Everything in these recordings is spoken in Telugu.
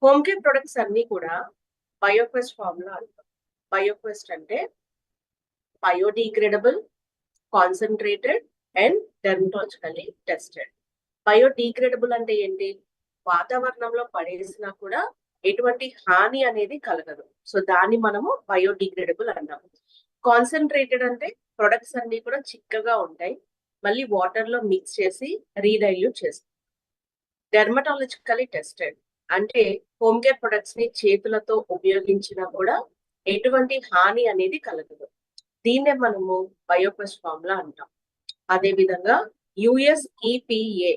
హోమ్ కేర్ ప్రొడక్ట్స్ అన్ని కూడా బయోక్వెస్ట్ ఫార్మ్ లో అంటాం. బయోక్వెస్ట్ అంటే biodegradable, concentrated and dermatologically tested. Biodegradable అంటే ఏంటి? వాతావరణంలో పడేసినా కూడా ఎటువంటి హాని అనేది కలగదు. సో దాన్ని మనము బయోడిగ్రేడబుల్ అన్నాము. కాన్సన్ట్రేటెడ్ అంటే ప్రొడక్ట్స్ అన్ని కూడా చిక్కగా ఉంటాయి, మళ్ళీ వాటర్ లో మిక్స్ చేసి రీడైల్యూట్ చేస్తాం. డెర్మటాలజికల్లీ టెస్టెడ్ అంటే హోమ్ కేర్ ప్రొడక్ట్స్ ని చేతులతో ఉపయోగించినా కూడా ఎటువంటి హాని అనేది కలగదు. దీన్నే మనము బయోక్వెస్ట్ ఫార్ములా అంటాం. అదే విధంగా యుఎస్ ఈపిఏ.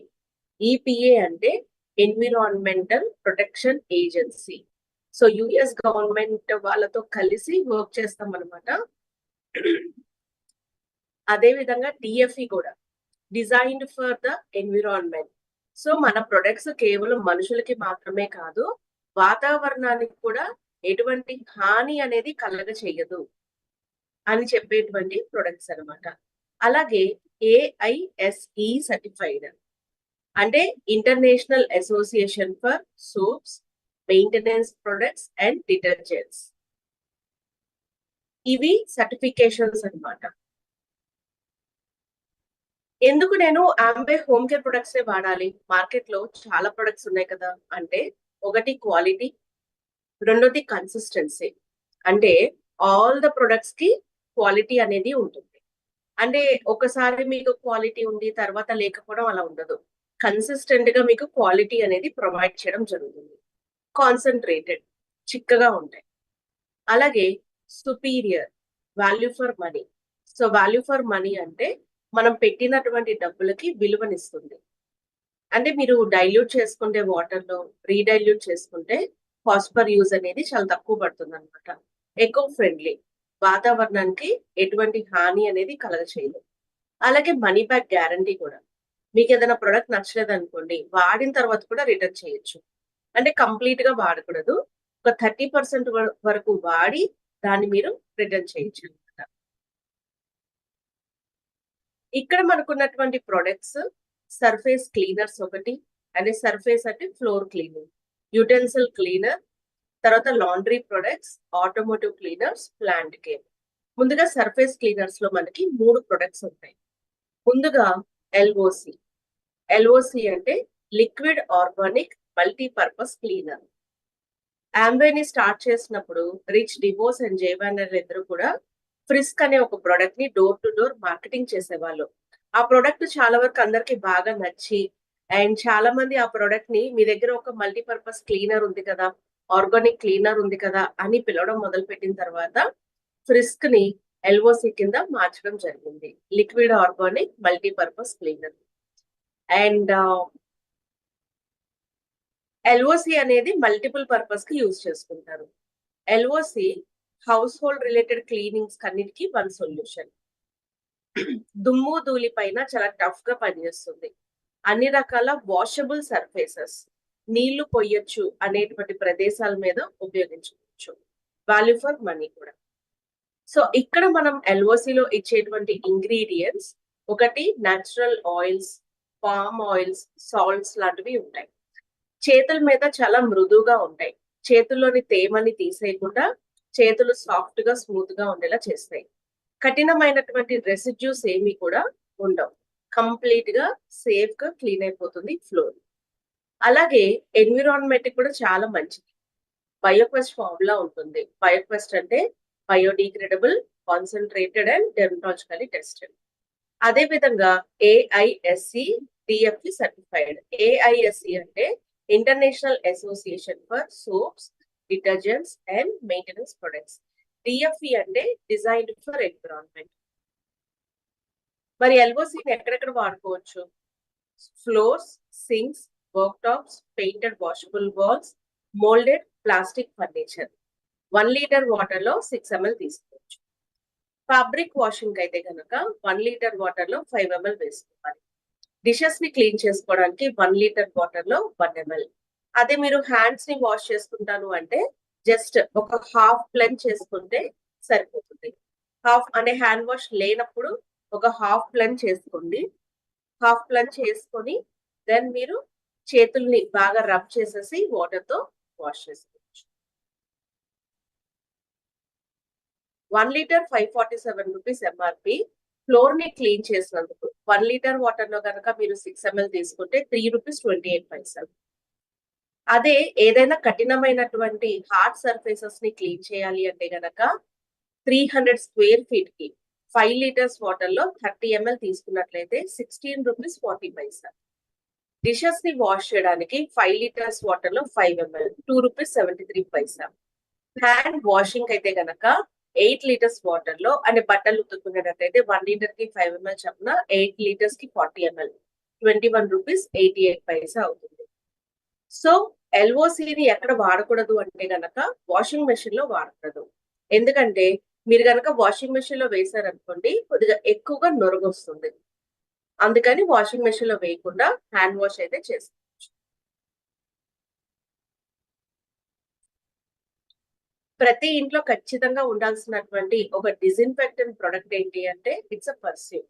ఈపిఏ అంటే environmental Protection agency. So US government వాళ్ళతో కలిసి వర్క్ చేస్తాం అనమాట. అదే విధంగా డిఎఫ్ఈ కూడా designed for the environment. So మన ప్రొడక్ట్స్ కేవలం మనుషులకి మాత్రమే కాదు, వాతావరణానికి కూడా ఎటువంటి హాని అనేది కలగ చెయ్యదు అని చెప్పేటువంటి ప్రొడక్ట్స్ అన్నమాట. అలాగే ఏఐఎస్ఈ సర్టిఫైడ్ అంటే international association for soaps, maintenance products and detergents. ఇవి సర్టిఫికేషన్స్ అన్నమాట. ఎందుకు నేను ఆంబే హోమ్ కేర్ ప్రొడక్ట్స్ వాడాలి? మార్కెట్ లో చాలా ప్రొడక్ట్స్ ఉన్నాయి కదా. అంటే ఒకటి క్వాలిటీ, రెండోది కన్సిస్టెన్సీ. అంటే ఆల్ ద ప్రొడక్ట్స్ కి క్వాలిటీ అనేది ఉంటుంది. అంటే ఒకసారి మీకు క్వాలిటీ ఉండి తర్వాత లేకపోవడం అలా ఉండదు. కన్సిస్టెంట్ గా మీకు క్వాలిటీ అనేది ప్రొవైడ్ చేయడం జరుగుతుంది. కాన్సన్ట్రేటెడ్, చిక్కగా ఉంటాయి. అలాగే superior, value for money. So value for money అంటే మనం పెట్టినటువంటి డబ్బులకి విలువనిస్తుంది. అంటే మీరు డైల్యూట్ చేసుకుంటే వాటర్ లో, రీడైల్యూట్ చేసుకుంటే కాస్ట్ పర్ యూజ్ అనేది చాలా తక్కువ పడుతుంది అనమాట. ఎకో ఫ్రెండ్లీ, వాతావరణానికి ఎటువంటి హాని అనేది కలగచేయదు. అలాగే మనీ బ్యాక్ గ్యారంటీ కూడా. మీకు ఏదైనా ప్రొడక్ట్ నచ్చలేదు అనుకోండి, వాడిన తర్వాత కూడా రిటర్న్ చేయొచ్చు. అంటే కంప్లీట్ గా వాడకూడదు, ఒక 30% వరకు వాడి దాన్ని మీరు రిటర్న్ చేయొచ్చు అనమాట. ఇక్కడ మనకున్నటువంటి ప్రొడక్ట్స్ సర్ఫేస్ క్లీనర్స్ ఒకటి, అంటే సర్ఫేస్ అంటే ఫ్లోర్ క్లీనింగ్, యూటెన్సిల్ క్లీనర్, తర్వాత laundry products, automotive cleaners, plant care. ముందుగా సర్ఫేస్ క్లీనర్స్ లో మనకి 3 ప్రొడక్ట్స్ ఉంటాయి. ముందుగా ఎల్ఓసి. ఎల్ఓసి అంటే లిక్విడ్ ఆర్గానిక్ మల్టీపర్పస్ క్లీనర్. ఆంబేని స్టార్ట్ చేసినప్పుడు రిచ్ డివోస్ అండ్ జేవానర్ ఇద్దరు కూడా ఫ్రిస్క్ అనే ఒక ప్రొడక్ట్ ని డోర్ టు డోర్ మార్కెటింగ్ చేసేవాళ్ళు. ఆ ప్రొడక్ట్ చాలా వరకు అందరికి బాగా నచ్చి, అండ్ చాలా మంది ఆ ప్రొడక్ట్ ని మీ దగ్గర ఒక మల్టీపర్పస్ క్లీనర్ ఉంది కదా, ఆర్గానిక్ క్లీనర్ ఉంది కదా అని పిలవడం మొదలు పెట్టిన తర్వాత ఫ్రిస్క్ ని ఎల్ఓసి కింద మార్చడం జరిగింది, liquid organic multipurpose cleaner. And LOC అనేది మల్టిపుల్ పర్పస్ కి యూజ్ చేసుకుంటారు. LOC household related cleanings కన్నిటికి వన్ సొల్యూషన్. దుమ్ము ధూళి పైన చాలా టఫ్ గా పనిచేస్తుంది. అన్ని రకాల వాషబుల్ సర్ఫేసెస్, నీళ్లు పొయ్యొచ్చు అనేటువంటి ప్రదేశాల మీద ఉపయోగించుకోవచ్చు. వాల్యూ ఫర్ మనీ కూడా. సో ఇక్కడ మనం ఎల్ఓసిలో ఇచ్చేటువంటి ఇంగ్రీడియంట్స్ ఒకటి natural oils, palm oils, salts లాంటివి ఉంటాయి. చేతుల మీద చాలా మృదువుగా ఉంటాయి. చేతుల్లోని తేమని తీసేయకుండా చేతులు సాఫ్ట్ గా, స్మూత్ గా ఉండేలా చేస్తాయి. కఠినమైనటువంటి రెసిడ్యూస్ ఏమి కూడా ఉండవు. కంప్లీట్ గా సేఫ్ గా క్లీన్ అయిపోతుంది ఫ్లోర్. అలాగే ఎన్విరాన్మెంట్ కూడా చాలా మంచిది. బయోక్వెస్ట్ ఫార్ములా ఉంటుంది. బయోక్వెస్ట్ అంటే biodegradable, concentrated and dermatologically tested. అదే విధంగా ఏఐఎస్సి డిఎఫ్ఈ సర్టిఫైడ్. ఏఐఎస్సి అంటే international association for soaps, detergents and maintenance products. DFE అంటే డిజైన్డ్ ఫర్ ఎన్విరాన్మెంట్. మరి ఎల్ఓసిని ఎక్కడెక్కడ వాడుకోవచ్చు? Floors, sinks, work tops, painted washable walls, moulded plastic furniture. 1 litre water లో 6 ml తీసుకోవచ్చు. ఫ్యాబ్రిక్ వాషింగ్ అయితే కనుక 1 లీటర్ వాటర్ లో 5 ml వేసుకోవాలి. డిషెస్ ని క్లీన్ చేసుకోవడానికి 1 లీటర్ వాటర్ లో 1 ml. అదే మీరు హ్యాండ్స్ ని వాష్ చేసుకుంటాను అంటే జస్ట్ ఒక హాఫ్ ప్లెన్ చేసుకుంటే సరిపోతుంది. హాఫ్ అంటే హ్యాండ్ వాష్ లేనప్పుడు ఒక హాఫ్ ప్లెన్ చేసుకోండి. హాఫ్ ప్లెన్ చేసుకొని దెన్ మీరు చేతుల్ని బాగా రబ్ చేసేసి వాటర్ తో వాష్ చేసుకోవచ్చు. 1 లీటర్ 547 రూపీస్ ఎంఆర్పి. ఫ్లోర్ ని క్లీన్ చేసినందుకు 1 లీటర్ వాటర్ లో కనుక మీరు 6 ml తీసుకుంటే 3 రూపీస్ 28 పైసలు. అదే ఏదైనా కఠినమైనటువంటి హార్డ్ సర్ఫేసెస్ ని క్లీన్ చేయాలి అంటే గనక 300 స్క్వేర్ ఫీట్ కి 5 లీటర్స్ వాటర్ లో 30 ml తీసుకున్నట్లయితే 16 రూపీస్ 40 పైసా. డిషెస్ ని వాష్ చేయడానికి 5 లీటర్స్ వాటర్ లో 5 ml 2 రూపీస్ 73 పైసా. హ్యాండ్ వాషింగ్ అయితే గనక 8 లీటర్స్ వాటర్ లో అంటే బట్టలు ఉతుక్కునేటట్టయితే 1 లీటర్ కి 5 ml చొప్పున 8 లీటర్స్ కి 40 ml 21 రూపీస్ 88 పైసా అవుతుంది. సో ఎల్ఓసిని ఎక్కడ వాడకూడదు అంటే గనక వాషింగ్ మెషిన్ లో వాడకూడదు. ఎందుకంటే మీరు గనక వాషింగ్ మెషిన్ లో వేసారనుకోండి కొద్దిగా ఎక్కువగా నొరగొస్తుంది. అందుకని వాషింగ్ మెషిన్ లో వేయకుండా హ్యాండ్ వాష్ అయితే చేసుకోవచ్చు. ప్రతి ఇంట్లో ఖచ్చితంగా ఉండాల్సినటువంటి ఒక డిజిన్ఫెక్టెంట్ ప్రొడక్ట్ ఏంటి అంటే ఇట్స్ అ పర్స్యూమ్.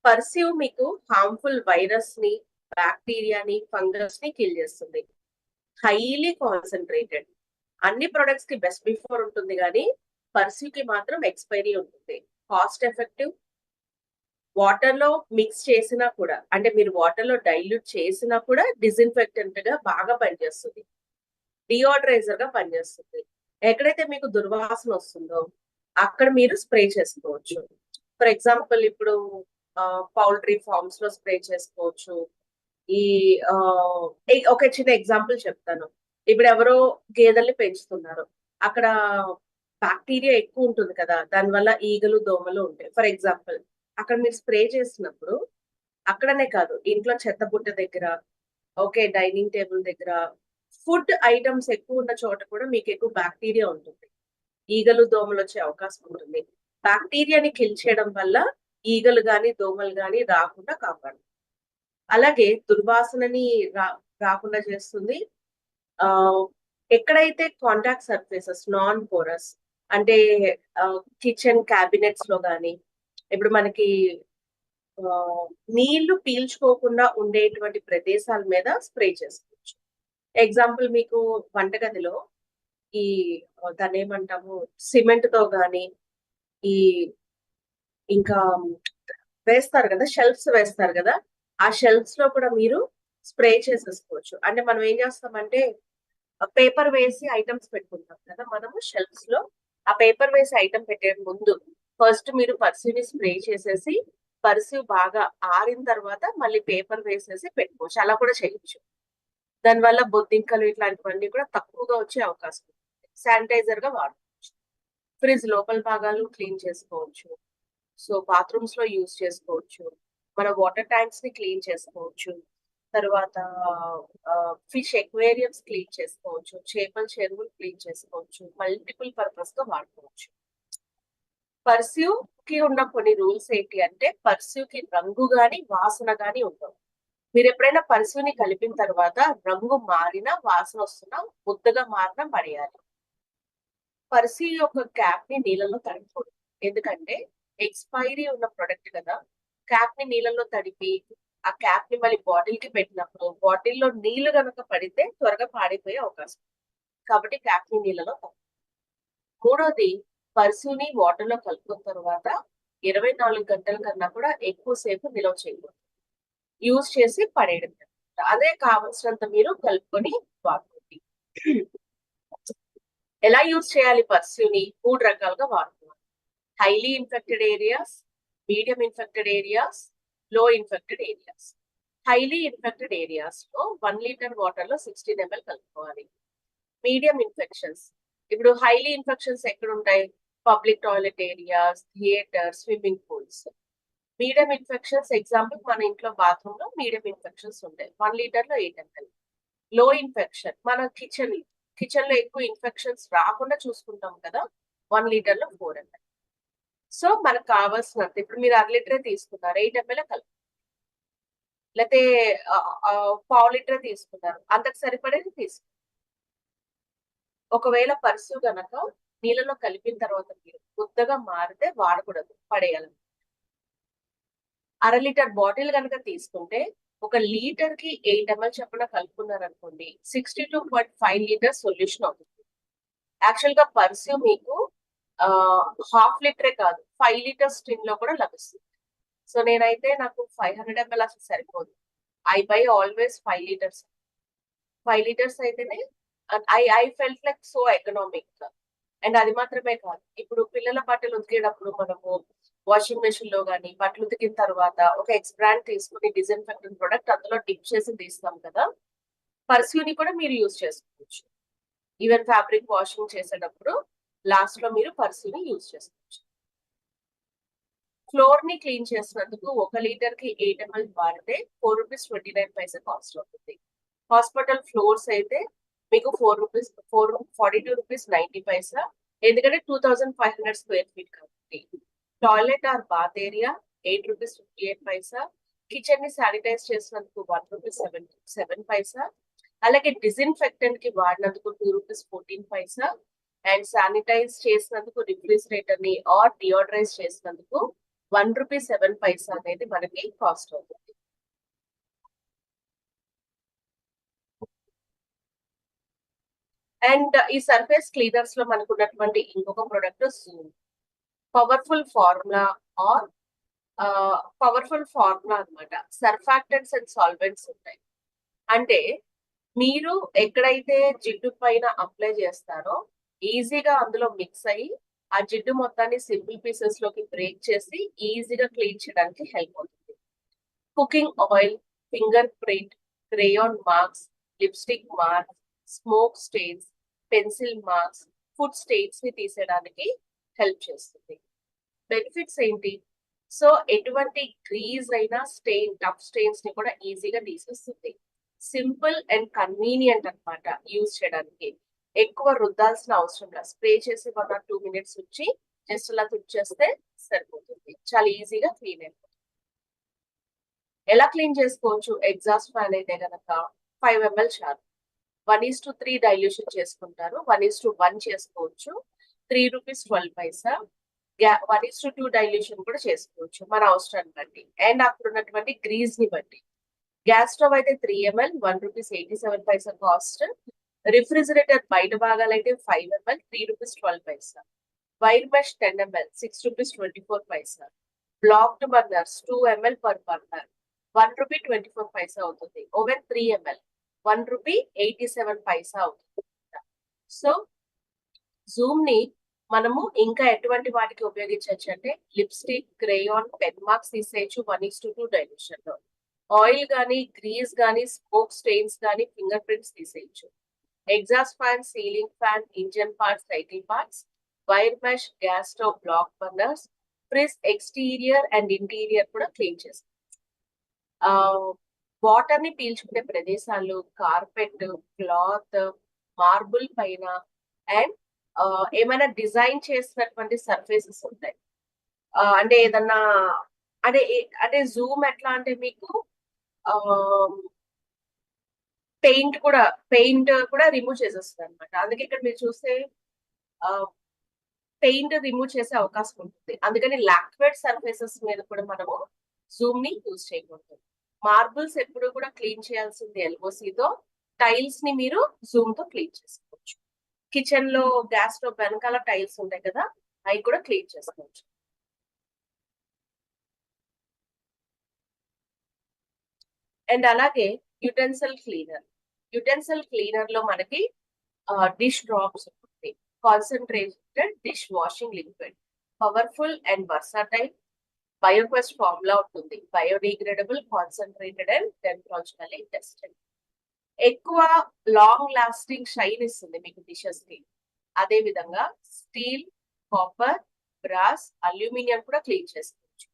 పర్స్యూమ్ మీకు హార్మ్ఫుల్ వైరస్ ని, బ్యాక్టీరియాని, ఫంగస్ ని కిల్ చేస్తుంది. Highly concentrated. అన్ని ప్రొడక్ట్స్ కి బెస్ట్ బిఫోర్ ఉంటుంది కానీ పర్స్యూమ్ కి మాత్రం ఎక్స్పైరీ ఉంటుంది. Cost effective. వాటర్ లో మిక్స్ చేసినా కూడా అంటే మీరు వాటర్ లో డైల్యూట్ చేసినా కూడా డిజిన్ఫెక్టెంట్ గా బాగా పనిచేస్తుంది. డియోడ్రైజర్ గా పనిచేస్తుంది. ఎక్కడైతే మీకు దుర్వాసన వస్తుందో అక్కడ మీరు స్ప్రే చేసుకోవచ్చు. ఫర్ ఎగ్జాంపుల్ ఇప్పుడు పౌల్ట్రీ ఫార్మ్స్ లో స్ప్రే చేసుకోవచ్చు. ఈ ఒక చిన్న ఎగ్జాంపుల్ చెప్తాను. ఇప్పుడు ఎవరో గేదెల్ని పెంచుతున్నారు. అక్కడ బ్యాక్టీరియా ఎక్కువ ఉంటుంది కదా, దానివల్ల ఈగలు దోమలు ఉంటాయి. ఫర్ ఎగ్జాంపుల్ అక్కడ మీరు స్ప్రే చేసినప్పుడు అక్కడనే కాదు ఇంట్లో చెత్త బుట్ట దగ్గర, ఓకే డైనింగ్ టేబుల్ దగ్గర, ఫుడ్ ఐటమ్స్ ఎక్కువ ఉన్న చోట కూడా మీకు ఎక్కువ బ్యాక్టీరియా ఉంటుంది. ఈగలు దోమలు వచ్చే అవకాశం ఉంటుంది. బ్యాక్టీరియాని కిల్ చేయడం వల్ల ఈగలు గాని దోమలు గాని రాకుండా కాపాడు. అలాగే దుర్వాసనని రాకుండా చేస్తుంది. ఎక్కడైతే కాంటాక్ట్ సర్ఫేసెస్ నాన్ పోరస్ అంటే కిచెన్ క్యాబినెట్స్ లో గాని ఇప్పుడు మనకి నీళ్లు పీల్చుకోకుండా ఉండేటువంటి ప్రదేశాల మీద స్ప్రే చేసుకోవచ్చు. ఎగ్జాంపుల్ మీకు వంటగదిలో ఈ దాన్ని ఏమంటాము సిమెంట్ తో గాని ఈ ఇంకా వేస్తారు కదా, షెల్ఫ్స్ వేస్తారు కదా, ఆ షెల్ఫ్స్ లో కూడా మీరు స్ప్రే చేసేసుకోవచ్చు. అంటే మనం ఏం చేస్తామంటే పేపర్ వేసి ఐటమ్స్ పెట్టుకుంటాం కదా మనము షెల్ఫ్స్ లో. ఆ పేపర్ వేసి ఐటమ్ పెట్టే ముందు ఫస్ట్ మీరు పర్స్యూని స్ప్రే చేసేసి పర్స్యూ బాగా ఆరిన తర్వాత మళ్ళీ పేపర్ వేసేసి పెట్టుకోవచ్చు. అలా కూడా చేయొచ్చు. దానివల్ల బొద్దింకలు ఇట్లాంటివన్నీ కూడా తక్కువగా వచ్చే అవకాశం ఉంది. శానిటైజర్ గా వాడుకోవచ్చు. ఫ్రిడ్జ్ లోపల భాగాలు క్లీన్ చేసుకోవచ్చు. సో బాత్రూమ్స్ లో యూజ్ చేసుకోవచ్చు. మన వాటర్ ట్యాంక్స్ ని క్లీన్ చేసుకోవచ్చు. తర్వాత ఫిష్ ఎక్వేరియంస్ క్లీన్ చేసుకోవచ్చు. చేపల చెరువులు క్లీన్ చేసుకోవచ్చు. మల్టిపుల్ పర్పస్ గా వాడుకోవచ్చు. పర్స్యూమ్ కి ఉన్న కొన్ని రూల్స్ ఏంటి అంటే పర్స్యూ కి రంగు గాని వాసన గాని ఉండవు. మీరు ఎప్పుడైనా పర్స్యూని కలిపిన తర్వాత రంగు మారినా వాసన వస్తున్నా ముద్దగా మారినా పడేయాలి. పర్స్యూ యొక్క క్యాప్ ని నీళ్ళలో తడపకూడదు. ఎందుకంటే ఎక్స్పైరీ ఉన్న ప్రొడక్ట్ కదా, క్యాప్ ని నీళ్ళలో తడిపి ఆ క్యాప్ ని మళ్ళీ బాటిల్ కి పెట్టినప్పుడు బాటిల్లో నీళ్లు కనుక పడితే త్వరగా పాడైపోయే అవకాశం. కాబట్టి క్యాప్ ని నీళ్ళలో మూడోది పర్స్యూని వాటర్ లో కలుపుకున్న తర్వాత 24 గంటల కన్నా కూడా ఎక్కువసేపు నిల్వ చేయకూడదు. యూజ్ చేసి పడేయడం. అదే కావలసినంత మీరు కలుపుకొని వాడుకోండి. ఎలా యూజ్ చేయాలి పర్స్యూని? 3 రకాలుగా వాడుకోవాలి. Highly infected areas, medium infected areas, low infected areas. Highly infected areas లో 1 లీటర్ వాటర్ లో 16 ml కలుపుకోవాలి. మీడియం ఇన్ఫెక్షన్స్, ఇప్పుడు హైలీ ఇన్ఫెక్షన్స్ ఎక్కడ ఉంటాయి? Public toilet areas, theatre, swimming pools. Medium infections example మన ఇంట్లో బాత్రూమ్ లో మీడియం ఇన్ఫెక్షన్స్ ఉంటాయి. 1 లీటర్ లో 8 ml. లో ఇన్ఫెక్షన్ మన కిచెన్ లో ఎక్కువ ఇన్ఫెక్షన్స్ రాకుండా చూసుకుంటాం కదా, 1 లీటర్ లో 4 ml. సో మనకు కావాల్సినంత ఇప్పుడు మీరు 1/2 లీటరే తీసుకున్నారు, 8 ml కలుపు. లేకపోతే 1/2 లీటరే తీసుకున్నారు, అంతకు సరిపడేది తీసుకు. ఒకవేళ పర్స్యూ గనక నీళ్ళలో కలిపిన తర్వాత మీరు ముద్దగా మారితే వాడకూడదు, పడేయాలి. 1/2 లీటర్ బాటిల్ కనుక తీసుకుంటే ఒక లీటర్ కి 8 ml చొప్పున కలుపుకున్నారనుకోండి 62.5 లీటర్స్ సొల్యూషన్ అవుతుంది. యాక్చువల్ గా పర్స్యూమ్ మీకు హాఫ్ లీటరే కాదు 5 లీటర్స్ టిన్ లో కూడా లభిస్తుంది. సో నేనైతే నాకు 500 ml అసలు సరిపోదు. I buy always 5 litres. 5 litres అయితేనే I felt like so economic. And అది మాత్రమే కాదు, ఇప్పుడు పిల్లల బట్టలు ఉతికేటప్పుడు మనము వాషింగ్ మెషిన్ లో గానీ బట్టలు ఉతికిన తర్వాత ఒక ఎక్స్ బ్రాండ్ తీసుకుని డిస్ఇన్ఫెక్టెంట్ ప్రొడక్ట్ అందులో డిప్ చేసి తీస్తాం కదా, పర్స్యూని కూడా మీరు యూజ్ చేసుకోవచ్చు. ఈవెన్ ఫ్యాబ్రిక్ వాషింగ్ చేసేటప్పుడు లాస్ట్ లో మీరు పర్స్యూని యూజ్ చేసుకోవచ్చు. ఫ్లోర్ ని క్లీన్ చేసినందుకు 1 లీటర్ కి 8 ml వాడితే ₹4.29 కాస్ట్ అవుతుంది. హాస్పిటల్ ఫ్లోర్స్ అయితే మీకు ₹42.90, ఎందుకంటే 2500 స్క్వేర్ ఫీట్ కాబట్టి. Toilet or bath area ₹8.58. Kitchen ని శానిటైజ్ చేసినందుకు ₹1.77. అలాగే డిస్ఇన్ఫెక్టెంట్ కి వాడినందుకు ₹2.14. అండ్ శానిటైజ్ చేసినందుకు రిఫ్రిజిరేటర్ ని ఆర్ డియోడరైజ్ చేసినందుకు ₹1.07 అనేది మనకి కాస్ట్ అవుతుంది. అండ్ ఈ సర్ఫేస్ క్లీనర్స్ లో మనకు ఉన్నటువంటి ఇంకొక product zoom powerful formula or powerful formula అనమాట. సర్ఫాక్టెంట్స్ అండ్ సాల్వెంట్స్ ఉంటాయి. అంటే మీరు ఎక్కడైతే జిడ్డు పైన అప్లై చేస్తారో ఈజీగా అందులో మిక్స్ అయ్యి ఆ జిడ్డు మొత్తాన్ని సింపుల్ పీసెస్ లోకి బ్రేక్ చేసి ఈజీగా క్లీన్ చేయడానికి హెల్ప్ అవుతుంది. Cooking oil, finger print, crayon marks, lipstick marks, smoke stains, pencil marks, food stains ని తీసేయడానికి హెల్ప్ చేస్తుంది. బెనిఫిట్స్ ఏంటి? సో ఎటువంటి గ్రీజ్ అయినా స్టెయిన్, టఫ్ స్టెయిన్స్ ని కూడా ఈజీగా తీసేస్తుంది. సింపుల్ అండ్ కన్వీనియంట్ అన్నమాట యూజ్ చేయడానికి. ఎక్కువ రుద్దాల్సిన అవసరం లేదు. స్ప్రే చేసి 1 or 2 minutes ఉంచి జస్ట్ అలా తుడిచేస్తే సరిపోతుంది. చాలా ఈజీగా క్లీన్ అయిపోతుంది. ఎలా క్లీన్ చేసుకోవచ్చు? ఎగ్జాస్ట్ ఫ్యాన్ అయితే గనక 5 ml చాలు. 1:3 డైల్యూషన్ చేసుకుంటారు. 1:1 చేసుకోవచ్చు. ₹3.12. 1:2 డైల్యూషన్ కూడా చేసుకోవచ్చు మన అవసరాన్ని బట్టి అండ్ అక్కడ ఉన్నటువంటి గ్రీజ్ ని బట్టి. గ్యాస్ స్టవ్ అయితే 3 ml ₹1.87 కాస్ట్. రిఫ్రిజిరేటర్ బయట భాగాలైతే 5 ml ₹3.12. Wire mesh 10 ml ₹6.24. Blocked burners 2 ml per burner ₹1.24 అవుతుంది. ఓవెన్ 3 ml ₹1.87 అవుతుంది. సో జూమ్ ని మనము ఇంకా ఎటువంటి వాటికి ఉపయోగించవచ్చు అంటే లిప్స్టిక్, క్రేయాన్, పెన్ మార్క్స్ తీసేయచ్చు 1:2 డైల్యూషన్ లో. ఆయిల్ గానీ, గ్రీజ్ గానీ, స్మోక్ స్టెయిన్స్ గానీ, ఫింగర్ ప్రింట్స్ తీసేయచ్చు. Exhaust fan, ceiling fan, engine parts, cycle parts, wire mesh, gas stove, black burners, fridge exterior and interior కూడా క్లీన్ చేసుకోవచ్చు. వాటర్ ని పీల్చుకునే ప్రదేశాలు, కార్పెట్, క్లాత్, మార్బుల్ పైన అండ్ ఏమైనా డిజైన్ చేసినటువంటి సర్ఫేసెస్ ఉంటాయి. అంటే ఏదన్నా అంటే జూమ్ ఎట్లా అంటే మీకు పెయింట్ కూడా రిమూవ్ చేసేస్తుంది అనమాట. అందుకే ఇక్కడ మీరు చూస్తే పెయింట్ రిమూవ్ చేసే అవకాశం ఉంటుంది. అందుకని లాక్వేట్ సర్ఫేసెస్ మీద కూడా మనము జూమ్ ని యూజ్ చేయకూడదు. మార్బుల్స్ ఎప్పుడు కూడా క్లీన్ చేయాల్సింది ఎల్ఓసితో. టైల్స్ ని మీరు జూమ్ తో క్లీన్ చేసుకోవచ్చు. కిచెన్ లో గ్యాస్ స్టవ్ వెనకాల టైల్స్ ఉంటాయి కదా, అవి కూడా క్లీన్ చేసుకోవచ్చు. అండ్ అలాగే యుటెన్సిల్ క్లీనర్ లో మనకి డిష్ డ్రాప్స్ ఉంటుంది. Concentrated dish washing liquid, powerful and versatile, bioquest formula ఉంటుంది. Biodegradable, concentrated and dermatologically tested. ఎక్కువ లాంగ్ లాస్టింగ్ షైన్ ఇస్తుంది మీకు డిషెస్ కి. అదే విధంగా స్టీల్, కాపర్, బ్రాస్, అల్యూమినియం కూడా క్లీన్ చేసుకోవచ్చు.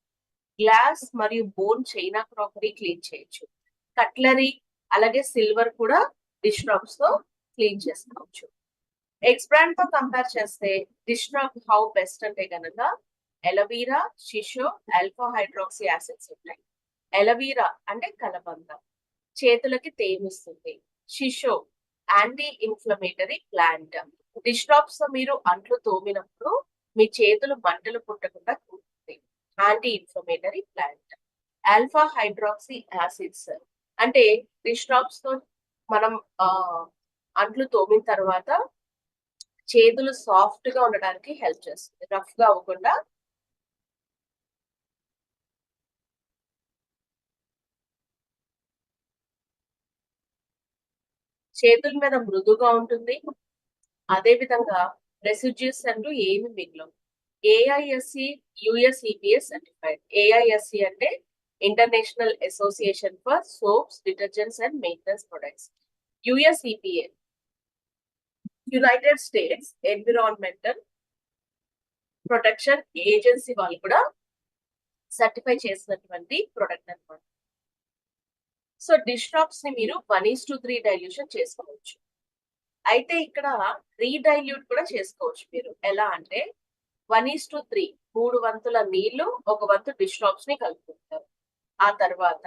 గ్లాస్ మరియు బోన్ చైనా క్రాకరీ క్లీన్ చేయొచ్చు. కట్లరీ అలాగే సిల్వర్ కూడా డిష్ డ్రాప్స్ తో క్లీన్ చేసుకోవచ్చు. ఎక్స్ బ్రాండ్ తో కంపేర్ చేస్తే డిష్ డ్రాప్ హౌ బెస్ట్ అంటే కనుక aloe vera, shiso, alpha hydroxy acids ఉంటాయి. ఎలవీరా అంటే కలబంద, చేతులకి తేమిస్తుంది. Shiso anti inflammatory plant. Dish drops తో మీరు అంట్లు తోమినప్పుడు మీ చేతులు మంటలు పుట్టకుండా ఉంటుంది. Anti inflammatory plant. Alpha hydroxy acids అంటే డిష్ టాప్స్ తో మనం అంట్లు తోమిన తర్వాత చేతులు సాఫ్ట్ గా ఉండడానికి హెల్ప్ చేస్తుంది, రఫ్ గా అవ్వకుండా. చేతుల మీద మృదుగా ఉంటుంది. అదే విధంగా రెసిడ్యూస్ అంటూ ఏమి మిగలవు. ఏఐఎస్సి యుఎస్ఈపిఎస్ సర్టిఫైడ్. ఏఐఎస్సి అంటే international association for soaps, detergents and maintenance Products. USEPA United States Environmental Protection Agency వాళ్ళు కూడా సర్టిఫై చేసినటువంటి ప్రొడక్ట్ అన్నమాట. సో డిష్ టాప్స్ ని మీరు 1:3 డైల్యూషన్ చేసుకోవచ్చు. అయితే ఇక్కడ రీడైల్యూట్ కూడా చేసుకోవచ్చు మీరు. ఎలా అంటే 1:3 3 వంతుల నీళ్లు, 1 వంతు డిష్ టాప్స్ ని కలుపుకుంటారు. ఆ తర్వాత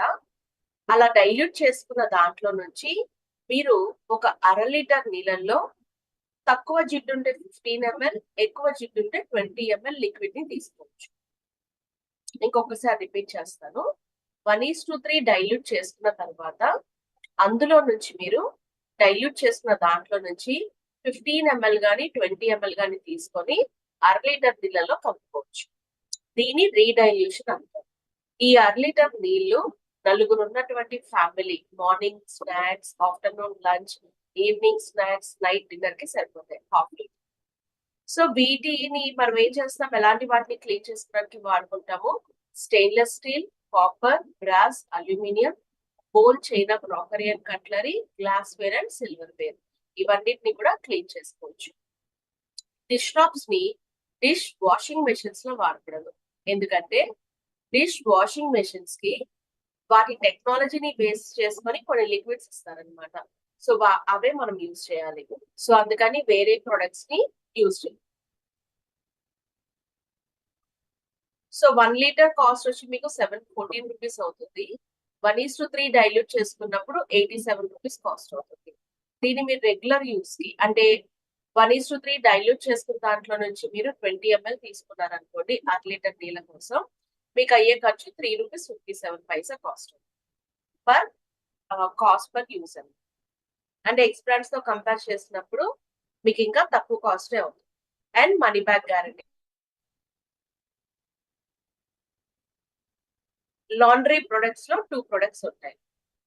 అలా డైల్యూట్ చేసుకున్న దాంట్లో నుంచి మీరు ఒక 1/2 లీటర్ నీళ్ళల్లో తక్కువ జిడ్డు ఉంటే 15 ml, ఎక్కువ జిడ్డు ఉంటే 20 ml లిక్విడ్ ని తీసుకోవచ్చు. ఇంకొకసారి రిపీట్ చేస్తాను. 1:3 డైల్యూట్ చేసుకున్న తర్వాత అందులో నుంచి మీరు డైల్యూట్ చేసుకున్న దాంట్లో నుంచి 15 ml గానీ 20 ml గానీ తీసుకొని 1/2 లీటర్ నీళ్ళలో కలుపుకోవచ్చు. దీని రీడైల్యూషన్ అంటారు. ఈ 1/2 లీటర్ నీళ్లు నలుగురు ఉన్నటువంటి family morning snacks, afternoon lunch, evening snacks, night dinner కి సరిపోతాయి, హాఫ్ లీటర్. సో వీటిని మనం ఏం చేస్తాం, ఎలాంటి వాటిని క్లీన్ చేసుకోవడానికి వాడుకుంటాము? Stainless steel, copper, brass, aluminium, bone, china, crockery and cutlery, glassware and silverware, ఇవన్నిటిని కూడా క్లీన్ చేసుకోవచ్చు. డిష్ టాప్స్ ని డిష్ వాషింగ్ మెషిన్స్ లో వాడకూడదు. ఎందుకంటే డిష్ వాషింగ్ మెషిన్స్ కి వాటి టెక్నాలజీని బేస్ చేసుకొని కొన్ని లిక్విడ్స్ ఇస్తారనమాట. సో అవే మనం యూజ్ చేయాలి. సో అందుకని వేరే ప్రొడక్ట్స్ ని యూజ్ చేయాలి. సో 1 లీటర్ కాస్ట్ వచ్చి మీకు 714 రూపీస్ అవుతుంది. 1:3 డైల్యూట్ చేసుకున్నప్పుడు 87 రూపీస్ కాస్ట్ అవుతుంది. దీన్ని మీరు రెగ్యులర్ యూస్ కి అంటే 1:3 డైల్యూట్ చేసుకున్న దాంట్లో నుంచి మీరు 20 ml తీసుకున్నారు అనుకోండి 1/2 లీటర్ నీళ్ళ కోసం, మీకు అయ్యే ఖర్చు 3 rupees 57 paisa cost per cost per use అని. అంటే ఎక్స్బ్రాండ్స్ తో కంపేర్ చేసినప్పుడు మీకు ఇంకా తక్కువ కాస్టే అవుతుంది. And money back guarantee. Laundry products లో 2 ప్రొడక్ట్స్ ఉంటాయి.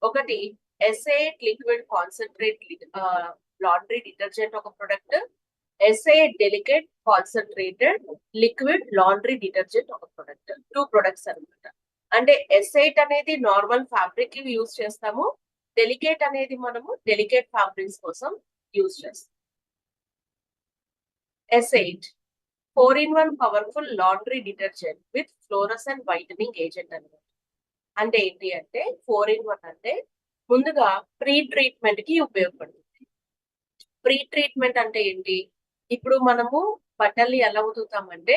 ఒకటి SA liquid concentrate laundry detergent ఒక product, SA delicate concentrated liquid laundry detergent ఒక ప్రొడక్ట్. 2 ప్రొడక్ట్స్ అనమాట. అంటే ఎస్ఐట్ అనేది నార్మల్ ఫ్యాబ్రిక్ కి యూజ్ చేస్తాము, డెలికేట్ అనేది మనము డెలికేట్ ఫ్యాబ్రిక్స్ కోసం యూజ్ చేస్తాం. S eight 4-in-1 powerful laundry detergent with fluorescent whitening agent అనమాట. అంటే ఏంటి అంటే 4-in-1 అంటే ముందుగా ప్రీ ట్రీట్మెంట్ కి ఉపయోగపడుతుంది. ప్రీ ట్రీట్మెంట్ అంటే ఏంటి? ఇప్పుడు మనము బట్టల్ని ఎలా ఉతుకుతామంటే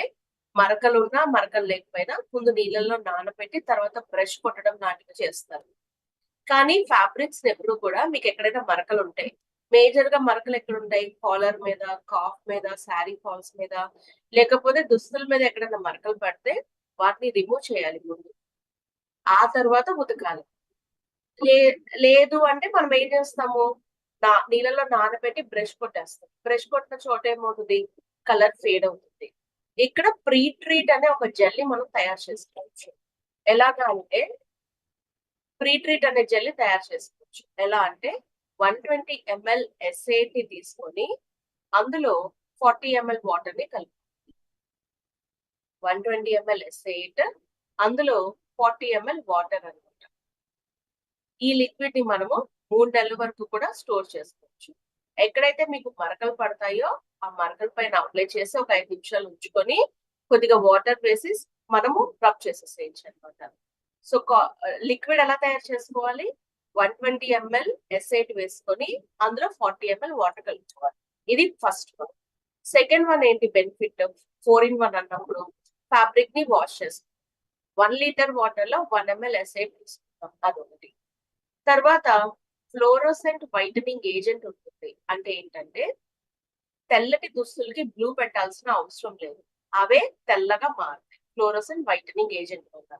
మరకలు ఉన్నా మరకలు లేకపోయినా ముందు నీళ్ళల్లో నానబెట్టి తర్వాత బ్రష్ కొట్టడం లాంటివి చేస్తారు. కానీ ఫ్యాబ్రిక్స్ ఎప్పుడు కూడా మీకు ఎక్కడైనా మరకలు ఉంటాయి. మేజర్ గా మరకలు ఎక్కడ ఉంటాయి? కాలర్ మీద, కాఫ్ మీద, శారీ ఫాల్స్ మీద, లేకపోతే దుస్తుల మీద ఎక్కడైనా మరకలు పడితే వాటిని రిమూవ్ చేయాలి ముందు. ఆ తర్వాత ఉతకాలి. లేదు అంటే మనం ఏం చేస్తాము, నీళ్ళలో నానబెట్టి బ్రష్ కొట్టేస్తాం. బ్రష్ కొట్టిన చోట ఏమవుతుంది? కలర్ ఫేడ్ అవుతుంది. ఇక్కడ ప్రీ ట్రీట్ అనే ఒక జెల్ ని మనం తయారు చేసుకోవచ్చు. ఎలాగా అంటే ప్రీ ట్రీట్ అనే జెల్ ని తయారు చేసుకోవచ్చు. ఎలా అంటే 120 ml ఎస్ఐట్ ని తీసుకొని అందులో 40 ml వాటర్ ని కలిపి 120 ml ఎస్ఐట్ అందులో 40 ml వాటర్ అనమాట. ఈ లిక్విడ్ ని మనము 3 నెలల వరకు కూడా స్టోర్ చేసుకోవచ్చు. ఎక్కడైతే మీకు మరకలు పడతాయో ఆ మరకల పైన అప్లై చేసి ఒక 5 నిమిషాలు ఉంచుకొని కొద్దిగా వాటర్ వేసి మనము రబ్ చేసేసేయచ్చు అనమాట. సో లిక్విడ్ ఎలా తయారు చేసుకోవాలి? 120 ml ఎస్ఐట్ వేసుకొని అందులో 40 ml వాటర్ కలుపుకోవాలి. ఇది ఫస్ట్ వన్. సెకండ్ వన్ ఏంటి బెనిఫిట్? 4-in-1 అన్నప్పుడు ఫ్యాబ్రిక్ ని వాష్ చేస్తాం. 1 లీటర్ వాటర్ లో 1 ml ఎస్ఐట్ తీసుకుంటాం, అదొకటి. తర్వాత ఫ్లోరోసెంట్ వైటనింగ్ ఏజెంట్ ఉంటుంది. అంటే ఏంటంటే తెల్లటి దుస్తులకి బ్లూ పెట్టాల్సిన అవసరం లేదు, అవే తెల్లగా మారుతాయి ఫ్లోరోసెంట్ వైటనింగ్ ఏజెంట్ వల్ల.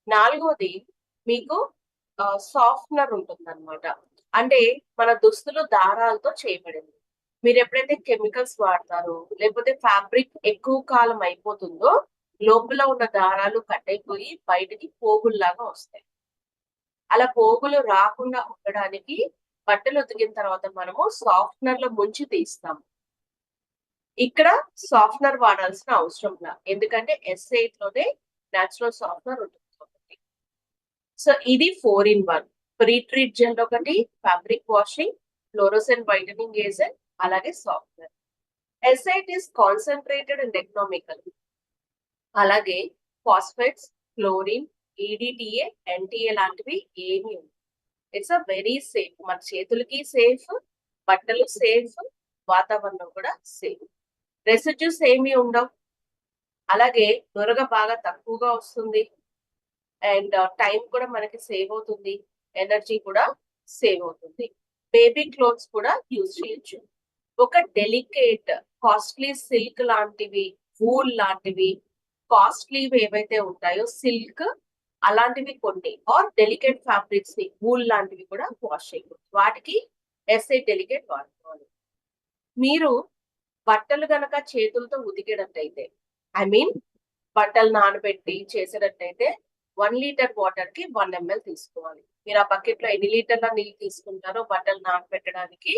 నాలుగోది మీకు సాఫ్ట్నర్ ఉంటుందన్నమాట. అంటే మన దుస్తులు దారాలతో చేయబడింది. మీరు ఎప్పుడైతే కెమికల్స్ వాడతారో, లేకపోతే ఫ్యాబ్రిక్ ఎక్కువ కాలం అయిపోతుందో, లోపల ఉన్న దారాలు కట్ అయిపోయి బయటికి పోగుల్లాగా వస్తాయి. అలా పోగులు రాకుండా ఉండడానికి బట్టలు ఉతికిన తర్వాత మనము సాఫ్ట్నర్‌లో ముంచి తీస్తాం. ఇక్కడ సాఫ్ట్నర్ వాడాల్సిన అవసరం లా. ఎందుకంటే S8 లోనే నేచురల్ సాఫ్ట్నర్ ఉంటుంది కాబట్టి. సో ఇది 4 ఇన్ 1. ప్రీ ట్రీట్ జెల్ ఒకటి, fabric washing, fluorescent whitening agent, అలాగే softener. S8 is concentrated and economical. అలాగే ఫాస్ఫేట్స్, క్లోరిన్, EDTA, NTA లాంటివి ఏమి ఉండవు. It's a very safe. మన చేతులకి సేఫ్, బట్టలు సేఫ్, వాతావరణం కూడా సేఫ్. రెసిడ్యూస్ ఏమి ఉండవు. అలాగే నురగ బాగా తక్కువగా వస్తుంది. అండ్ టైం కూడా మనకి సేవ్ అవుతుంది. ఎనర్జీ కూడా సేవ్ అవుతుంది. బేబీ క్లోత్స్ కూడా యూజ్ చేయొచ్చు. ఒక డెలికేట్ కాస్ట్లీ సిల్క్ లాంటివి, వూల్ లాంటివి, కాస్ట్లీవి ఏవైతే ఉంటాయో సిల్క్ అలాంటివి కొన్ని ఆర్ డెలికేట్ ఫ్యాబ్రిక్స్ ని వూల్ లాంటివి కూడా వాష్ చేయకూడదు. వాటికి ఎస్ఐ డెలికేట్ వాడుకోవాలి. మీరు బట్టలు గనక చేతులతో ఉతికేటట్టయితే, ఐ మీన్ బట్టలు నానబెట్టి చేసేటట్టయితే 1 లీటర్ వాటర్ కి 1 ml తీసుకోవాలి. మీరు ఆ బకెట్ లో ఎన్ని లీటర్ల నీళ్ళు తీసుకుంటారో బట్టలు నానబెట్టడానికి